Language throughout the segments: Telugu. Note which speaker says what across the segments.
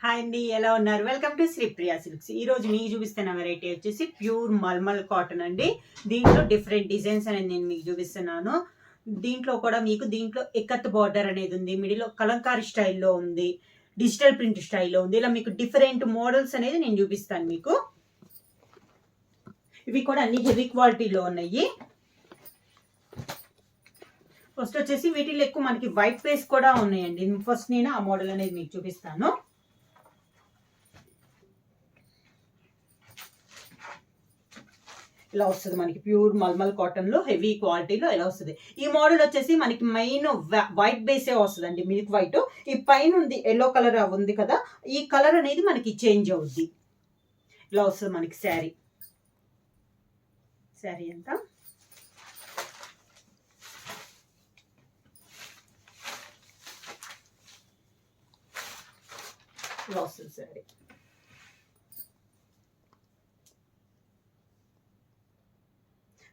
Speaker 1: హాయ్ అండి, ఎలా ఉన్నారు? Welcome to Sri Priya silks. ఈ రోజు మీకు చూపిస్తున్న వెరైటీ వచ్చేసి ప్యూర్ మల్మల్ కాటన్ అండి. దీంట్లో డిఫరెంట్ డిజైన్స్ అనేది నేను మీకు చూపిస్తున్నాను. దీంట్లో కూడా మీకు ఎక్కత్ బార్డర్ అనేది ఉంది, మిడిల్లో కలంకారీ స్టైల్లో ఉంది, డిజిటల్ ప్రింట్ స్టైల్లో ఉంది. ఇలా మీకు డిఫరెంట్ మోడల్స్ అనేది నేను చూపిస్తాను మీకు. ఇవి కూడా అన్ని హెవీ క్వాలిటీలో ఉన్నాయి. ఫస్ట్ వచ్చేసి వీటిలో ఎక్కువ మనకి వైట్ పేస్ కూడా ఉన్నాయండి. ఫస్ట్ నేను ఆ మోడల్ అనేది మీకు చూపిస్తాను. ఇలా వస్తుంది మనకి ప్యూర్ మల్మల్ కాటన్ లో హెవీ క్వాలిటీలో ఇలా వస్తుంది. ఈ మోడల్ వచ్చేసి మనకి మెయిన్ వైట్ బేసే వస్తుందండి, మిల్క్ వైట్. ఈ పైన ఉంది ఎల్లో కలర్ ఉంది కదా, ఈ కలర్ అనేది మనకి చేంజ్ అవుద్ది. ఇలా వస్తుంది మనకి శారీ అంతా. ఇలా వస్తుంది శారీ.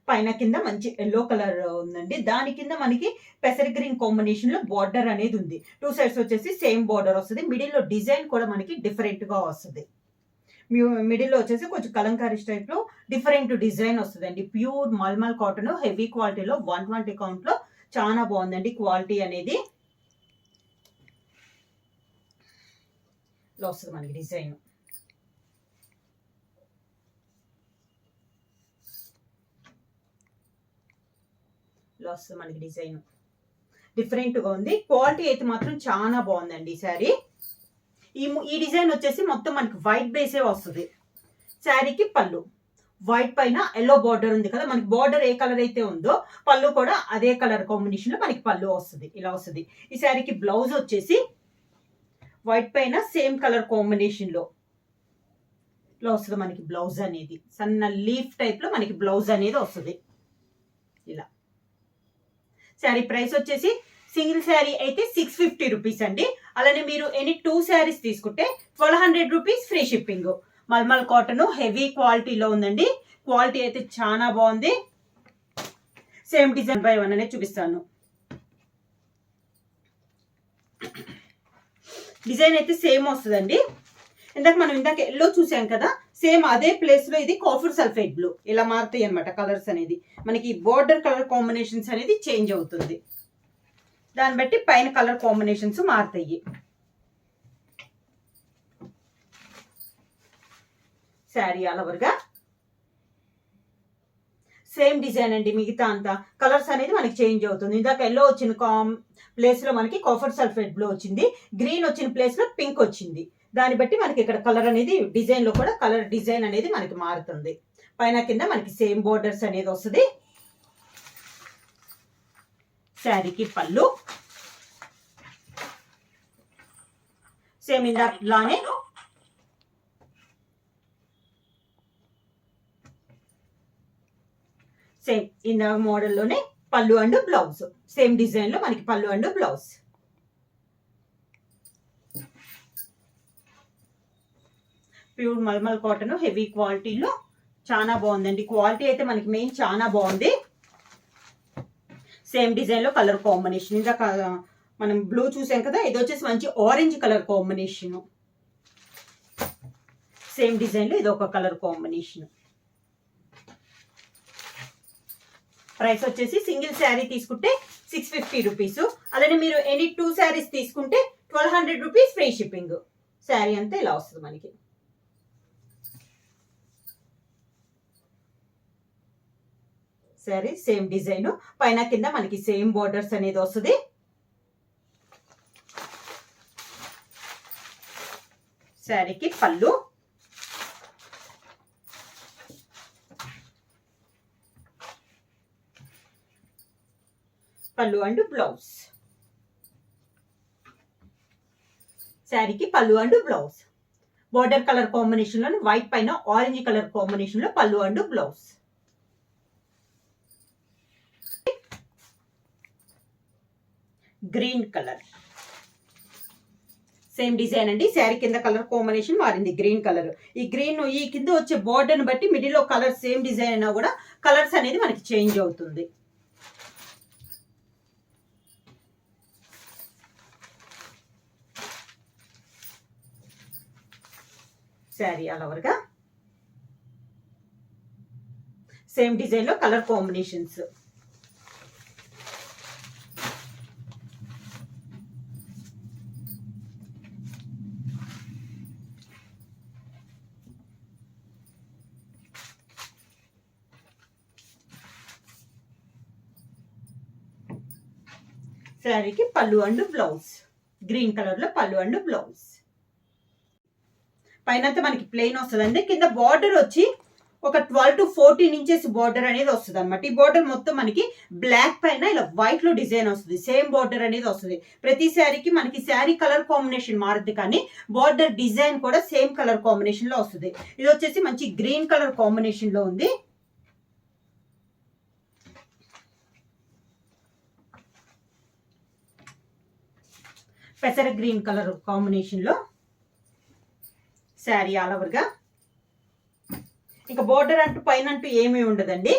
Speaker 1: పైన కింద మంచి ఎల్లో కలర్ ఉందండి. దాని కింద మనకి పెసర్ గ్రీన్ కాంబినేషన్ లో బార్డర్ అనేది ఉంది. టూ సైడ్స్ వచ్చేసి సేమ్ బార్డర్ వస్తుంది. మిడిల్ లో డిజైన్ కూడా మనకి డిఫరెంట్ గా వస్తుంది. మిడిల్ లో వచ్చేసి కొంచెం కలంకారీ టైప్ లో డిఫరెంట్ డిజైన్ వస్తుందండి. ప్యూర్ మల్మల్ కాటన్ హెవీ క్వాలిటీలో 120 కౌంట్ లో చాలా బాగుందండి క్వాలిటీ అనేది. ఇలా వస్తుంది మనకి డిజైన్. వస్తుంది మనకి డిజైన్ డిఫరెంట్ గా ఉంది. క్వాలిటీ అయితే మాత్రం చాలా బాగుందండి ఈ శారీ. ఈ డిజైన్ వచ్చేసి మొత్తం మనకి వైట్ బేసే వస్తుంది. శారీకి పళ్ళు వైట్ పైన ఎల్లో బార్డర్ ఉంది కదా, మనకి బార్డర్ ఏ కలర్ అయితే ఉందో పళ్ళు కూడా అదే కలర్ కాంబినేషన్ లో మనకి పళ్ళు వస్తుంది. ఇలా వస్తుంది. ఈ శారీకి బ్లౌజ్ వచ్చేసి వైట్ పైన సేమ్ కలర్ కాంబినేషన్ లో ఇలా వస్తుంది మనకి బ్లౌజ్ అనేది. సన్న లీఫ్ టైప్ లో మనకి బ్లౌజ్ అనేది వస్తుంది. ఇలా శారీ ప్రైస్ వచ్చేసి సింగిల్ శారీ అయితే 650 రూపీస్ అండి. అలానే మీరు ఎనీ 2 శారీస్ తీసుకుంటే 1200 rupees free shipping. Mulmul cotton heavy క్వాలిటీలో ఉందండి. క్వాలిటీ అయితే చాలా బాగుంది. సేమ్ డిజైన్ బై వన్ అనేది చూపిస్తాను. డిజైన్ అయితే సేమ్ వస్తుందండి. ఇందాక ఎల్లో చూసాం కదా, సేమ్ అదే ప్లేస్ లో ఇది కాఫర్ సల్ఫేట్ బ్లూ. ఇలా మారుతాయి అనమాట కలర్స్ అనేది. మనకి బోర్డర్ కలర్ కాంబినేషన్స్ అనేది చేంజ్ అవుతుంది. దాన్ని బట్టి పైన కలర్ కాంబినేషన్స్ మారుతాయి. శారీ ఆల్ ఓవర్ గా సేమ్ డిజైన్ అండి. మిగతా అంతా కలర్స్ అనేది మనకి చేంజ్ అవుతుంది. ఇందాక ఎల్లో వచ్చిన ప్లేస్ లో మనకి కాఫర్ సల్ఫేట్ బ్లూ వచ్చింది, గ్రీన్ వచ్చిన ప్లేస్ లో పింక్ వచ్చింది. దాన్ని బట్టి మనకి ఇక్కడ కలర్ అనేది డిజైన్ లో కూడా కలర్ డిజైన్ అనేది మనకి మారుతుంది. పైన కింద మనకి సేమ్ బోర్డర్స్ అనేది వస్తుంది. శారీకి పళ్ళు సేమ్ ఇందాకలానే సేమ్ ఇందాక మోడల్లోనే పళ్ళు అండ్ బ్లౌజ్ సేమ్ డిజైన్ లో మనకి పళ్ళు and blouse. Pure mulmul cotton heavy క్వాలిటీలో చాలా బాగుందండి. క్వాలిటీ అయితే మనకి మెయిన్ చాలా బాగుంది. సేమ్ డిజైన్ లో కలర్ కాంబినేషన్ ఇందాక మనం బ్లూ చూసాం కదా, ఇది వచ్చేసి మంచి orange colour combination. Same design లో ఇది ఒక కలర్ కాంబినేషన్. ప్రైస్ వచ్చేసి సింగిల్ శారీ తీసుకుంటే 650 రూపీస్. అలానే మీరు ఎనీ 2 శారీస్ తీసుకుంటే 1200 రూపీస్ ఫ్రీ షిప్పింగ్. శారీ అంతా ఇలా వస్తుంది మనకి. శారీ సేమ్ డిజైన్, పైన కింద మనకి సేమ్ బోర్డర్స్ అనేది వస్తుంది. శారీకి పళ్ళు అండ్ బ్లౌజ్. శారీకి పళ్ళు and blouse border colour combination లో వైట్ పైన ఆరెంజ్ కలర్ కాంబినేషన్ లో పళ్ళు and blouse. Green colour same design అండి. శారీ కింద కలర్ కాంబినేషన్ మారింది, గ్రీన్ కలర్. ఈ గ్రీన్ ఈ కింద వచ్చే బోర్డర్ ని బట్టి మిడిల్ లో కలర్ సేమ్ డిజైన్ అయినా కూడా కలర్స్ అనేది మనకి చేంజ్ అవుతుంది. శారీ ఆల్ ఓవర్గా సేమ్ డిజైన్ లో కలర్ కాంబినేషన్స్. శారీకి పళ్ళు అండ్ బ్లౌజ్ గ్రీన్ కలర్ లో పళ్ళు అండ్ బ్లౌజ్. పైన మనకి ప్లెయిన్ వస్తుందండి. కింద బార్డర్ వచ్చి ఒక 12 to 14 ఇంచెస్ బార్డర్ అనేది వస్తుంది అనమాట. ఈ బార్డర్ మొత్తం మనకి బ్లాక్ పైన ఇలా వైట్ లో డిజైన్ వస్తుంది. సేమ్ బార్డర్ అనేది వస్తుంది. ప్రతి శారీకి మనకి శారీ కలర్ కాంబినేషన్ మారుద్ది, కానీ బార్డర్ డిజైన్ కూడా సేమ్ కలర్ కాంబినేషన్ లో వస్తుంది. ఇది వచ్చేసి మంచి గ్రీన్ కలర్ కాంబినేషన్ లో ఉంది. పెసర గ్రీన్ కలర్ కాంబినేషన్ లో శారీ ఆల్ ఓవర్గా. ఇంకా బోర్డర్ అంటూ పైన అంటూ ఏమీ ఉండదండి.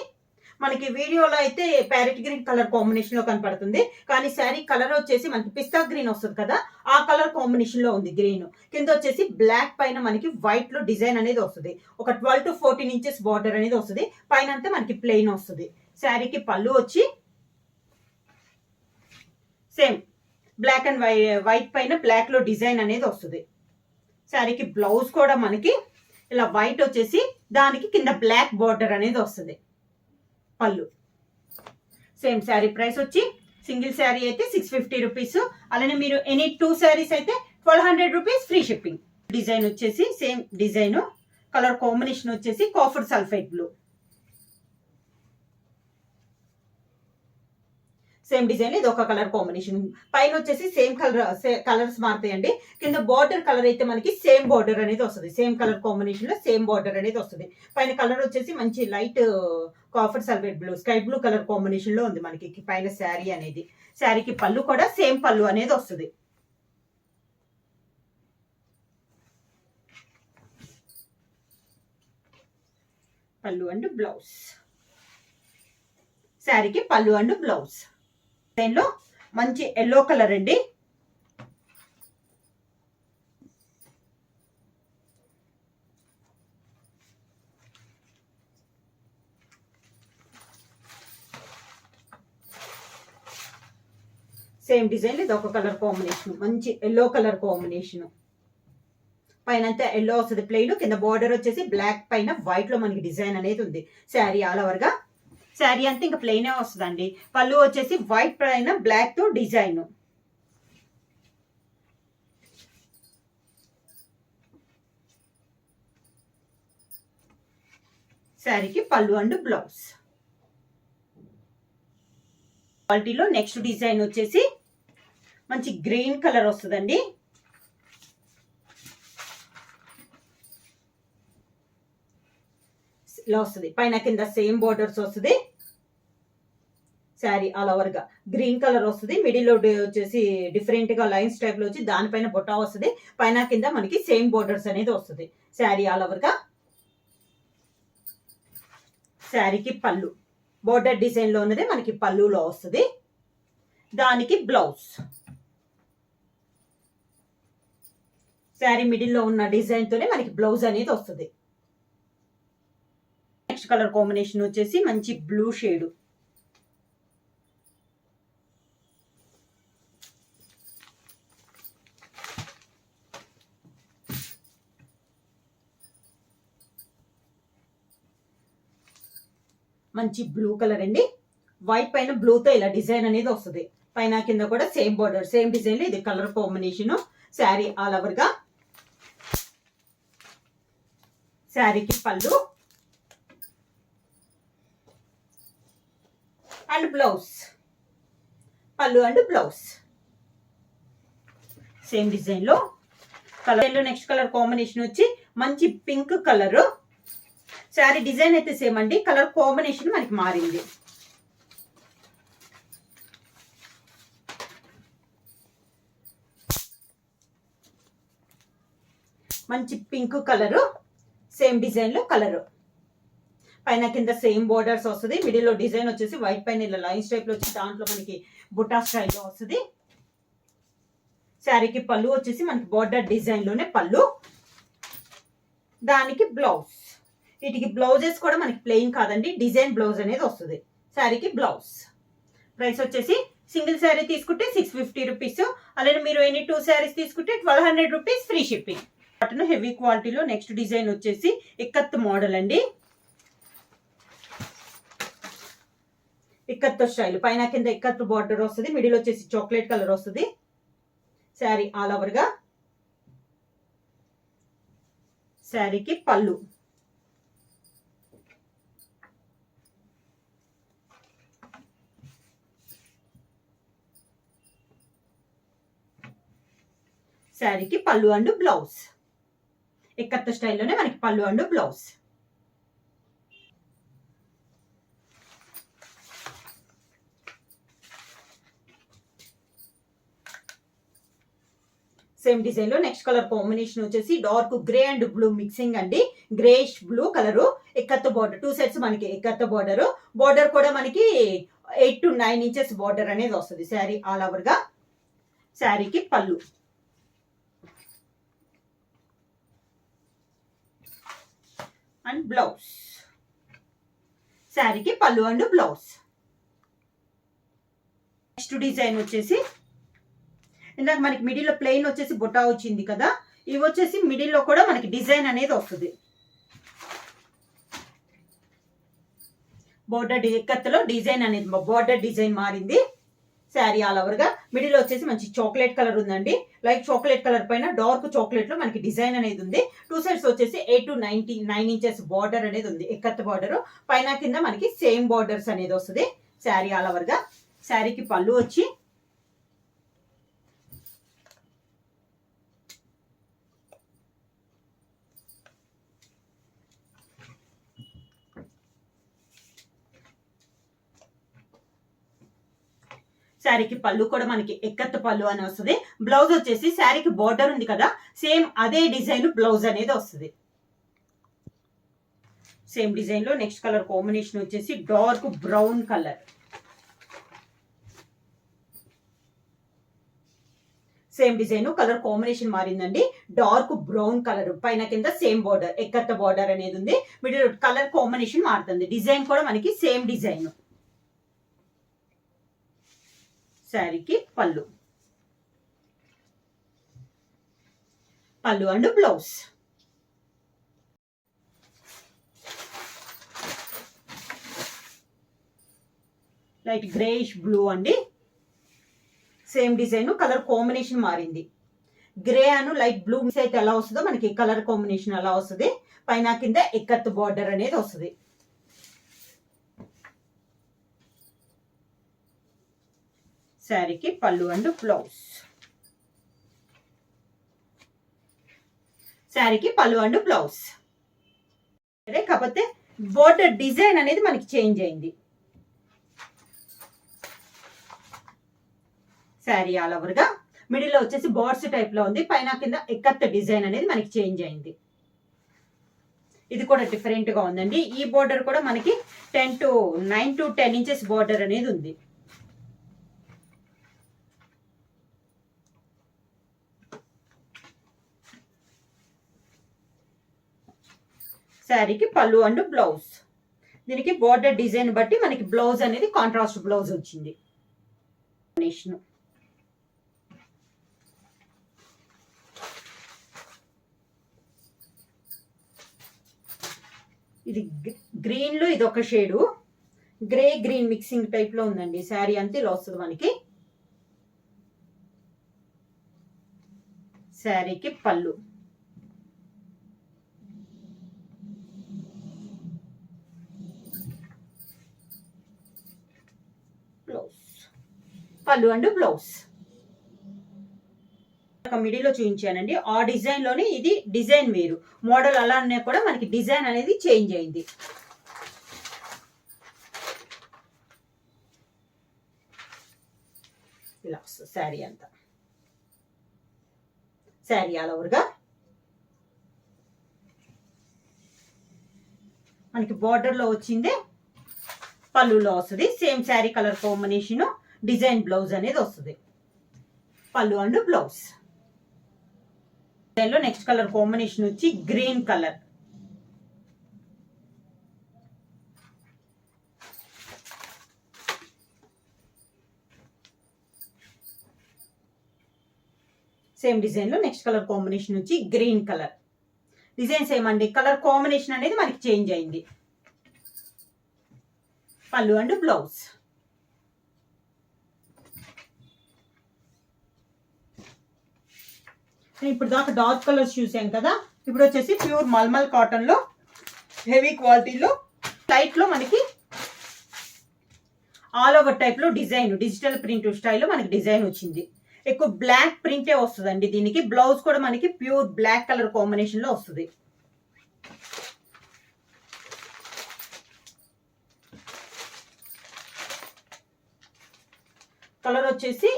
Speaker 1: మనకి వీడియోలో అయితే ప్యారెట్ గ్రీన్ కలర్ కాంబినేషన్ లో కనపడుతుంది, కానీ శారీ కలర్ వచ్చేసి మనకి పిస్తా గ్రీన్ వస్తుంది కదా, ఆ కలర్ కాంబినేషన్ లో ఉంది గ్రీన్. కింద వచ్చేసి బ్లాక్ పైన మనకి వైట్ లో డిజైన్ అనేది వస్తుంది. ఒక 12 to 14 ఇంచెస్ బార్డర్ అనేది వస్తుంది. పైన అంతా మనకి ప్లెయిన్ వస్తుంది. శారీకి పళ్ళు వచ్చి సేమ్ బ్లాక్ అండ్ వైట్ పైన బ్లాక్ లో డిజైన్ అనేది వస్తుంది. శారీకి బ్లౌజ్ కూడా మనకి ఇలా వైట్ వచ్చేసి దానికి కింద బ్లాక్ బార్డర్ అనేది వస్తుంది. పళ్ళు సేమ్. శారీ ప్రైస్ వచ్చి సింగిల్ శారీ అయితే 650 రూపీస్. అలానే మీరు ఎనీ 2 శారీస్ అయితే 1200 రూపీస్ ఫ్రీ షిప్పింగ్. డిజైన్ వచ్చేసి సేమ్ డిజైన్, కలర్ కాంబినేషన్ వచ్చేసి copper sulphate blue. Same design ఇది ఒక కలర్ కాంబినేషన్. పైన వచ్చేసి సేమ్ కలర్స్ మారుతాయండి. కింద బార్డర్ కలర్ అయితే మనకి సేమ్ బార్డర్ అనేది వస్తుంది. సేమ్ కలర్ కాంబినేషన్ లో సేమ్ బార్డర్ అనేది వస్తుంది. పైన కలర్ వచ్చేసి మంచి light copper sulphate blue, sky blue colour combination లో ఉంది మనకి పైన శారీ అనేది. శారీకి పళ్ళు కూడా సేమ్ పళ్ళు అనేది వస్తుంది. పళ్ళు అండ్ బ్లౌజ్. శారీకి పళ్ళు అండ్ బ్లౌజ్. లో మంచి ఎల్లో కలర్ అండి. సేమ్ డిజైన్ ఇది ఒక కలర్ కాంబినేషన్, మంచి ఎల్లో కలర్ కాంబినేషన్. పైన అంతా ఎల్లో వస్తుంది ప్లెయిన్, కింద బార్డర్ వచ్చేసి బ్లాక్ పైన వైట్ లో మనకి డిజైన్ అనేది ఉంది. శారీ ఆల్ ఓవర్ గా శారీ అంతా ఇంకా ప్లెయినే వస్తుందండి. పళ్ళు వచ్చేసి వైట్ పైన బ్లాక్ తో డిజైన్. శారీకి పళ్ళు అండ్ బ్లౌజ్. క్వాలిటీలో నెక్స్ట్ డిజైన్ వచ్చేసి మంచి గ్రీన్ కలర్ వస్తుందండి. ఇలా వస్తుంది. పైన కింద సేమ్ బోర్డర్స్ వస్తుంది. శారీ ఆల్ ఓవర్ గా గ్రీన్ కలర్ వస్తుంది. మిడిల్ లో వచ్చేసి డిఫరెంట్ గా లైన్స్ టైప్ లో వచ్చి దానిపైన బొట్టా వస్తుంది. పైన కింద మనకి సేమ్ బోర్డర్స్ అనేది వస్తుంది. శారీ ఆల్ ఓవర్ గా. శారీకి పళ్ళు బోర్డర్ డిజైన్ లో ఉన్నది మనకి పళ్ళులో వస్తుంది. దానికి బ్లౌజ్. శారీ మిడిల్ లో ఉన్న డిజైన్ తోనే మనకి బ్లౌజ్ అనేది వస్తుంది. నెక్స్ట్ కలర్ కాంబినేషన్ వచ్చేసి మంచి బ్లూ షేడ్. మంచి బ్లూ కలర్ అండి. వైట్ పైన బ్లూతో ఇలా డిజైన్ అనేది వస్తుంది. పైన కింద కూడా సేమ్ బోర్డర్ సేమ్ డిజైన్ లో ఇది colour combination. Sari all over గా. శారీకి పళ్ళు అండ్ బ్లౌజ్. పళ్ళు అండ్ బ్లౌజ్ సేమ్ డిజైన్ లో కలర్. నెక్స్ట్ కలర్ కాంబినేషన్ వచ్చి మంచి పింక్ కలర్. శారీ డిజైన్ అయితే సేమ్ అండి, కలర్ కాంబినేషన్ మనకి మారింది. మంచి పింక్ కలర్ సేమ్ డిజైన్ లో కలర్. పైన కింద సేమ్ బోర్డర్స్ వస్తుంది. మిడిల్ లో డిజైన్ వచ్చేసి వైట్ పైన ఇలా లైన్స్ టైప్ లో వచ్చి దాంట్లో మనకి బుటా స్టైల్లో వస్తుంది. శారీకి పళ్ళు వచ్చేసి మనకి బోర్డర్ డిజైన్ లోనే పళ్ళు. దానికి బ్లౌజ్. వీటికి బ్లౌజెస్ కూడా మనకి ప్లెయిన్ కాదండి, డిజైన్ బ్లౌజ్ అనేది వస్తుంది శారీకి బ్లౌజ్. ప్రైస్ వచ్చేసి సింగిల్ శారీ తీసుకుంటే 650 రూపీస్, అలానే మీరు ఎనీ 2 శారీస్ తీసుకుంటే 1200 rupees free shipping. Cotton heavy క్వాలిటీలో నెక్స్ట్ డిజైన్ వచ్చేసి ఇక్కత్ మోడల్ అండి. ఇక్కత్ స్టైల్, పైన కింద ఇక్కత్ బార్డర్ వస్తుంది, మిడిల్ వచ్చేసి చాక్లెట్ కలర్ వస్తుంది. శారీ ఆల్ ఓవర్ గా. శారీకి పళ్ళు, శారీకి పళ్ళు అండ్ బ్లౌజ్. ఇక్కత్ స్టైల్లోనే మనకి పళ్ళు అండ్ బ్లౌజ్. సేమ్ డిజైన్ లో నెక్స్ట్ కలర్ కాంబినేషన్ వచ్చేసి dark grey and blue mixing అండి. Greyish blue colour, ikat border, 2 sets మనకి ఎక్కత్త బార్డర్. బార్డర్ కూడా మనకి 8 to 9 ఇంచెస్ బార్డర్ అనేది వస్తుంది శారీ ఆల్ ఓవర్ గా. శారీకి పళ్ళు అండ్ బ్లౌజ్. శారీకి పళ్ళు అండ్ బ్లౌజ్. నెక్స్ట్ డిజైన్ వచ్చేసి ఇందాక మనకి మిడిల్ లో ప్లెయిన్ వచ్చేసి బుట్టా వచ్చింది కదా, ఇవి వచ్చేసి మిడిల్ లో కూడా మనకి డిజైన్ అనేది వస్తుంది. బోర్డర్ ఎక్కత్తులో డిజైన్ అనేది బోర్డర్ డిజైన్ మారింది. శారీ ఆల్ ఓవర్ గా. మిడిల్ వచ్చేసి మంచి చాక్లెట్ కలర్ ఉందండి, లైట్ చాక్లెట్ కలర్ పైన డార్క్ చాక్లెట్ లో మనకి డిజైన్ అనేది ఉంది. 2 సైడ్స్ వచ్చేసి 8 to 9 ఇంచెస్ బార్డర్ అనేది ఉంది, ఎక్కత్ బార్డర్. పైన కింద మనకి సేమ్ బార్డర్స్ అనేది వస్తుంది శారీ ఆల్ ఓవర్ గా. శారీకి పళ్ళు వచ్చి శారీకి పళ్ళు కూడా మనకి ఎక్కత్ పళ్ళు అని వస్తుంది. బ్లౌజ్ వచ్చేసి శారీకి బార్డర్ ఉంది కదా, సేమ్ అదే డిజైన్ బ్లౌజ్ అనేది వస్తుంది. సేమ్ డిజైన్ లో నెక్స్ట్ కలర్ కాంబినేషన్ వచ్చేసి dark brown colour. Same design colour combination మారిందండి, డార్క్ బ్రౌన్ కలర్, పైన కింద సేమ్ బార్డర్ ఎక్కత్త బార్డర్ అనేది ఉంది. మిడిల్ కలర్ కాంబినేషన్ మారుతుంది, డిజైన్ కూడా మనకి సేమ్ డిజైన్. శారీకి పళ్ళు, పళ్ళు and blouse. Light greyish blue అండి. సేమ్ డిజైన్, కలర్ కాంబినేషన్ మారింది. గ్రే అను లైట్ బ్లూ మిక్స్ అయితే ఎలా వస్తుందో మనకి కలర్ కాంబినేషన్ అలా వస్తుంది. పైన కింద ఎక్కత్ బార్డర్ అనేది వస్తుంది. శారీకి పళ్ళు అండ్ బ్లౌజ్. శారీకి పళ్ళు అండ్ బ్లౌజ్. కాకపోతే బోర్డర్ డిజైన్ అనేది మనకి చేంజ్ అయింది. శారీ ఆల్ ఓవర్ గా. మిడిల్ లో వచ్చేసి బార్డ్స్ టైప్ లో ఉంది, పైన కింద ఎక్కత్ డిజైన్ అనేది మనకి చేంజ్ అయింది. ఇది కూడా డిఫరెంట్ గా ఉందండి. ఈ బోర్డర్ కూడా మనకి 9 to 10 ఇంచెస్ బోర్డర్ అనేది ఉంది. శారీకి పళ్ళు అండ్ బ్లౌజ్. దీనికి బోర్డర్ డిజైన్ బట్టి మనకి బ్లౌజ్ అనేది కాంట్రాస్ట్ బ్లౌజ్ వచ్చింది. ఇది గ్రీన్ లో ఇది ఒక shade, grey green mixing type లో ఉందండి. శారీ అంతా ఇలా వస్తుంది మనకి. శారీకి పళ్ళు, బ్లౌజ్. పళ్ళు అండ్ బ్లౌజ్. మిడిల్ లో చూపించానండి, ఆ డిజైన్ లోనే ఇది డిజైన్ వేరు, మోడల్ అలానే కూడా మనకి డిజైన్ అనేది చేంజ్ అయింది. ఇలా వస్తుంది శారీ అంతా. శారీ ఆల్ ఓవర్ గా మనకి బార్డర్ లో వచ్చింది, పళ్ళులో వస్తుంది. Same sari colour combination, design blouse అనేది వస్తుంది. పళ్ళు and blouse. Next colour combination వచ్చి గ్రీన్ కలర్, సేమ్ డిజైన్ లో నెక్స్ట్ కలర్ కాంబినేషన్ వచ్చి గ్రీన్ కలర్. డిజైన్ సేమ్ అండి, కలర్ కాంబినేషన్ అనేది మనకి చేంజ్ అయింది. పళ్ళు అండ్ బ్లౌజ్. ఇప్పుడు దాకా డార్క్ కలర్స్ చూసాం కదా, ఇప్పుడు వచ్చేసి ప్యూర్ మల్మల్ కాటన్ లో హెవీ క్వాలిటీలో లైట్ లో మనకి ఆల్ ఓవర్ టైప్ లో డిజైన్ డిజిటల్ ప్రింట్ స్టైల్లో మనకి డిజైన్ వచ్చింది. ఎక్కువ బ్లాక్ ప్రింటే వస్తుందండి దీనికి. బ్లౌజ్ కూడా మనకి ప్యూర్ బ్లాక్ కలర్ కాంబినేషన్ లో వస్తుంది. కలర్ వచ్చేసి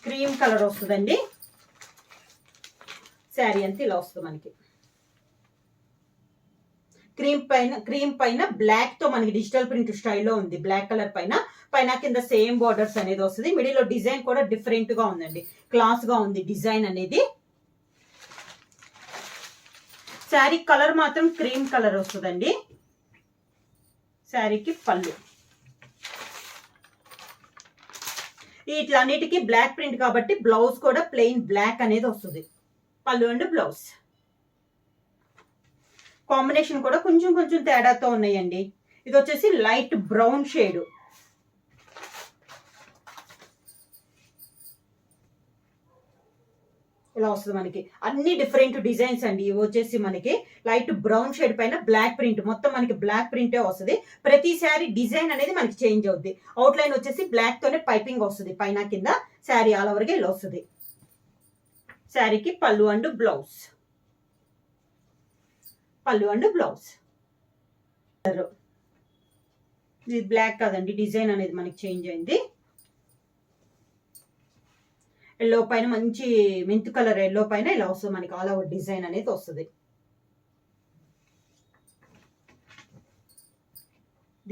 Speaker 1: క్రీమ్ కలర్ వస్తుందండి. శారీ అంతా ఇలా వస్తుంది మనకి. క్రీమ్ పైన బ్లాక్ తో మనకి డిజిటల్ ప్రింట్ స్టైల్లో ఉంది. బ్లాక్ కలర్ పైన కింద సేమ్ బార్డర్స్ అనేది వస్తుంది. మిడిల్ లో డిజైన్ కూడా డిఫరెంట్ గా ఉందండి, క్లాస్ గా ఉంది డిజైన్ అనేది. శారీ కలర్ మాత్రం క్రీమ్ కలర్ వస్తుందండి. శారీకి పళ్ళు. ఇట్లన్నిటికీ బ్లాక్ ప్రింట్ కాబట్టి బ్లౌజ్ కూడా ప్లెయిన్ బ్లాక్ అనేది వస్తుంది. పళ్ళు అండ్ బ్లౌజ్. కాంబినేషన్ కూడా కొంచెం కొంచెం తేడాతో ఉన్నాయండి. ఇది వచ్చేసి లైట్ బ్రౌన్ షేడ్. ఇలా వస్తుంది మనకి. అన్ని డిఫరెంట్ డిజైన్స్ అండి. ఇవి వచ్చేసి మనకి లైట్ బ్రౌన్ షేడ్ పైన బ్లాక్ ప్రింట్, మొత్తం మనకి బ్లాక్ ప్రింటే వస్తుంది. ప్రతి శారీ డిజైన్ అనేది మనకి చేంజ్ అవుద్ది. అవుట్ లైన్ వచ్చేసి బ్లాక్ తోనే పైపింగ్ వస్తుంది పైన కింద. శారీ ఆల్ ఓవర్ గా ఇలా వస్తుంది. శారీకి పళ్ళు అండ్ బ్లౌజ్. పళ్ళు అండ్ బ్లౌజ్. ఇది బ్లాక్ కాదండి, డిజైన్ అనేది మనకి చేంజ్ అయింది. ఎల్లో పైన మంచి మెంత్ కలర్ ఎల్లో పైన ఇలా వస్తుంది మనకి. ఆల్ ఓవర్ డిజైన్ అనేది వస్తుంది.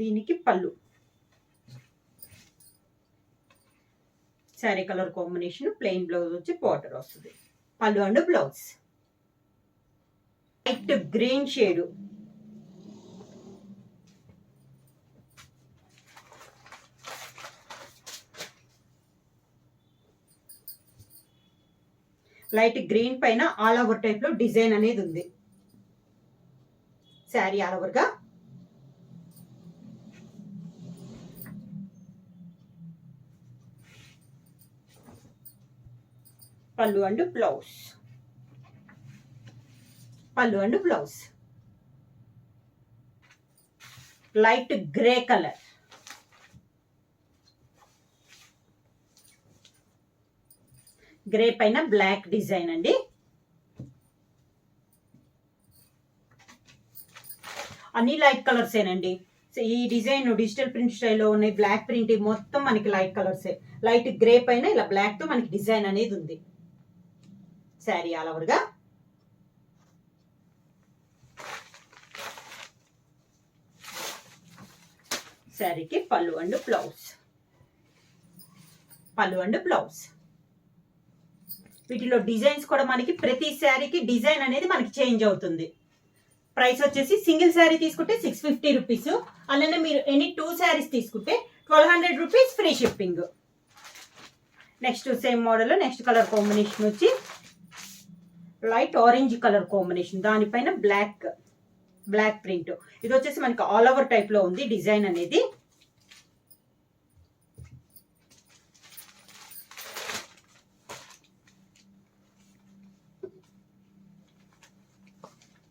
Speaker 1: దీనికి పళ్ళు. Sari colour combination plain blouse వచ్చి బార్డర్ వస్తుంది. పళ్ళు and blouse. Light green shade. Light green పైన ఆల్ ఓవర్ టైప్ లో డిజైన్ అనేది ఉంది. శారీ ఆల్ ఓవర్ గా. పళ్ళు అండ్ బ్లౌజ్. పళ్ళు and blouse. Light grey colour. Grey పైన బ్లాక్ డిజైన్ అండి. అన్ని లైట్ కలర్స్ ఏనండి. ఈ డిజైన్ డిజిటల్ ప్రింట్ స్టైల్లో ఉన్నాయి. బ్లాక్ ప్రింట్ మొత్తం మనకి లైట్ కలర్సే. లైట్ గ్రే పైన ఇలా బ్లాక్ తో మనకి డిజైన్ అనేది ఉంది. శారీ ఆల్ ఓవర్ గా. శారీకి పళ్ళు అండ్ బ్లౌజ్. పళ్ళు అండ్ బ్లౌజ్. వీటిలో డిజైన్స్ కూడా మనకి ప్రతి శారీకి డిజైన్ అనేది మనకి చేంజ్ అవుతుంది. ప్రైస్ వచ్చేసి సింగిల్ శారీ తీసుకుంటే 650 రూపీస్. అలానే మీరు ఎనీ 2 శారీస్ తీసుకుంటే 1200 rupees free shipping. Next same model next colour combination వచ్చి లైట్ ఆరెంజ్ కలర్ కాంబినేషన్, దానిపైన బ్లాక్ ప్రింట్. ఇది వచ్చేసి మనకి ఆల్ ఓవర్ టైప్ లో ఉంది డిజైన్ అనేది.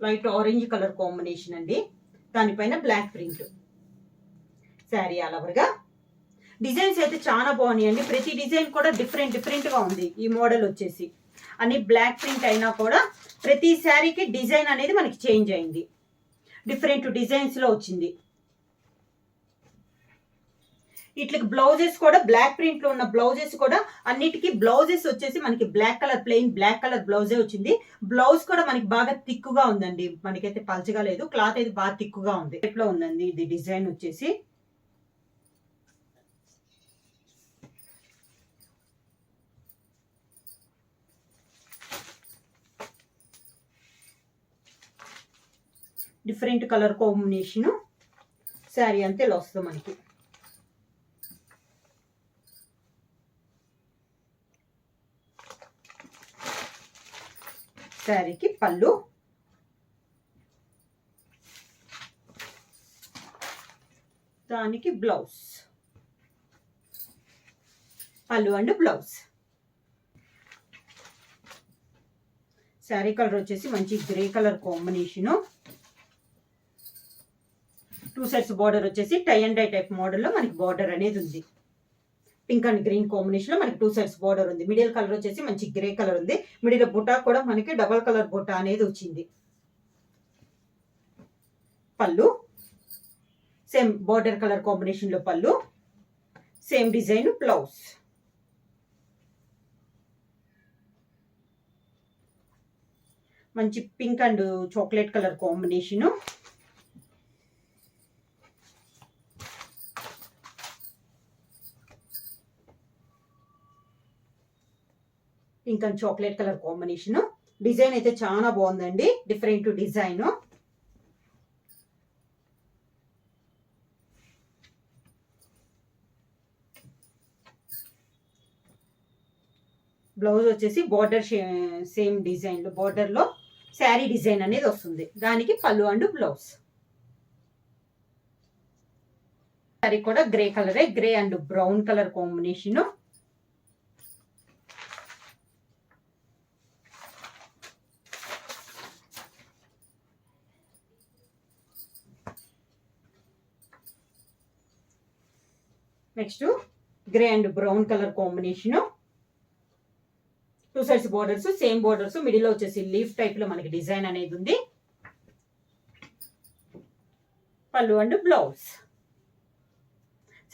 Speaker 1: లైట్ ఆరెంజ్ కలర్ కాంబినేషన్ అండి, దానిపైన black print. Sari all over గా. డిజైన్స్ అయితే చాలా బాగున్నాయండి. ప్రతి డిజైన్ కూడా డిఫరెంట్ గా ఉంది. ఈ మోడల్ వచ్చేసి అన్ని బ్లాక్ ప్రింట్ అయినా కూడా ప్రతి శారీకి డిజైన్ అనేది మనకి చేంజ్ అయింది. డిఫరెంట్ డిజైన్స్ లో వచ్చింది. ఇట్లకి బ్లౌజెస్ కూడా బ్లాక్ ప్రింట్ లో ఉన్న బ్లౌజెస్ కూడా అన్నిటికీ బ్లౌజెస్ వచ్చేసి మనకి black colour plain black colour బ్లౌజే వచ్చింది. బ్లౌజ్ కూడా మనకి బాగా థిక్గా ఉందండి. మనకైతే పల్చగా లేదు, క్లాత్ అయితే బాగా థిక్గా ఉంది. లో ఉందండి ఇది డిజైన్ వచ్చేసి. Different colour combination. శారీ అంతే ఇలా వస్తుంది మనకి. శారీకి పళ్ళు, దానికి బ్లౌజ్, పళ్ళు అండ్ బ్లౌజ్. శారీ కలర్ వచ్చేసి మంచి grey colour combination. 2 sides border వచ్చేసి టై అండ్ డై టైప్ మోడల్లో మనకి బార్డర్ అనేది ఉంది. పింక్ అండ్ గ్రీన్ కాంబినేషన్ లో మనకి 2 సైడ్స్ బార్డర్ ఉంది. మిడిల్ కలర్ వచ్చేసి మంచి గ్రే కలర్ ఉంది. మిడిల్ బుటా కూడా మనకి డబల్ కలర్ బుటా అనేది వచ్చింది. పళ్ళు సేమ్ బార్డర్ కలర్ కాంబినేషన్ లో పళ్ళు, సేమ్ డిజైన్ బ్లౌజ్. మంచి pink and chocolate colour combination. Pink and chocolate colour combination. Design అయితే చాలా బాగుందండి, డిఫరెంట్ డిజైన్. బ్లౌజ్ వచ్చేసి బార్డర్ సేమ్ డిజైన్ లో బార్డర్ లో శారీ డిజైన్ అనేది వస్తుంది. దానికి పళ్ళు అండ్ బ్లౌజ్. శారీ కూడా గ్రే కలరే, grey and brown colour combination. Next grey and brown colour combination. 2 sides borders, same borders, middle వచ్చేసి లీఫ్ టైప్ లో మనకి డిజైన్ అనేది ఉంది. పళ్ళు అండ్ బ్లౌజ్.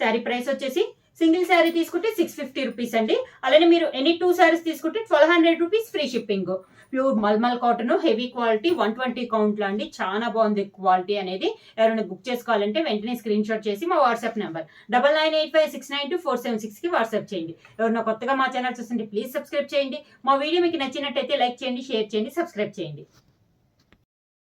Speaker 1: శారీ ప్రైస్ వచ్చేసి సింగిల్ శారీ తీసుకుంటే 650 రూపీస్ అండి. అలానే మీరు ఎనీ 2 శారీస్ తీసుకుంటే 1200 rupees free shipping. Pure mulmul cotton, heavy quality, 120 కౌంట్లో అండి. చాలా బాగుంది క్వాలిటీ అనేది. ఎవరైనా బుక్ చేసుకోవాలంటే వెంటనే స్క్రీన్ షాట్ చేసి మా వాట్సాప్ నెంబర్ 9985692476 కి వాట్సాప్ చేయండి. ఎవరైనా కొత్తగా మా ఛానల్ చూస్తుంటే ప్లీజ్ సబ్స్క్రైబ్ చేయండి. మా వీడియో మీకు నచ్చినట్టయితే లైక్ చేయండి, షేర్ చేయండి, సబ్స్క్రైబ్ చేయండి.